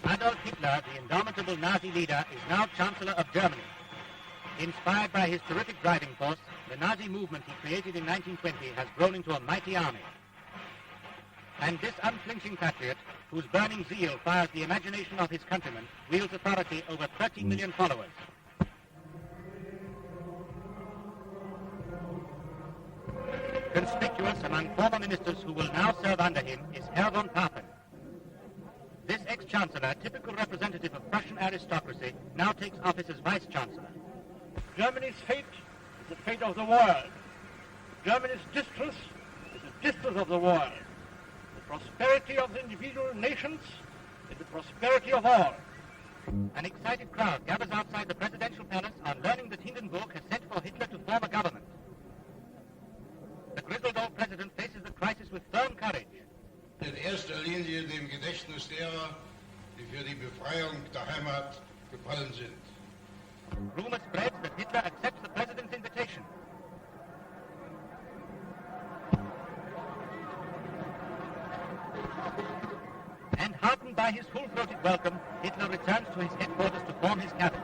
Adolf Hitler, the indomitable Nazi leader, is now Chancellor of Germany. Inspired by his terrific driving force, the Nazi movement he created in 1920 has grown into a mighty army. And this unflinching patriot, whose burning zeal fires the imagination of his countrymen, wields authority over 30 million followers. Conspicuous among former ministers who will now serve under him is Herr von Papen. This ex-chancellor, typical representative of Prussian aristocracy, now takes office as vice-chancellor. Germany's fate is the fate of the world. Germany's distress is the distress of the world. The prosperity of the individual nations is the prosperity of all. An excited crowd gathers outside the presidential palace on learning that Hindenburg has sent for Hitler to form a government. The grizzled old president faces the crisis with firm courage. In erster Linie dem Gedächtnis derer, die für die Befreiung der Heimat gefallen sind. Rumor spreads that Hitler accepts the president's invitation. And heartened by his full-throated welcome, Hitler returns to his headquarters to form his cabinet.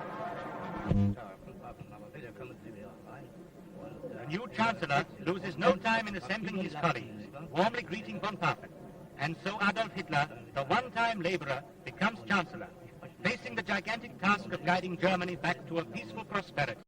The new chancellor loses no time in assembling his colleagues, warmly greeting von Papen. And so Adolf Hitler, the one-time laborer, becomes chancellor, facing the gigantic task of guiding Germany back to a peaceful prosperity.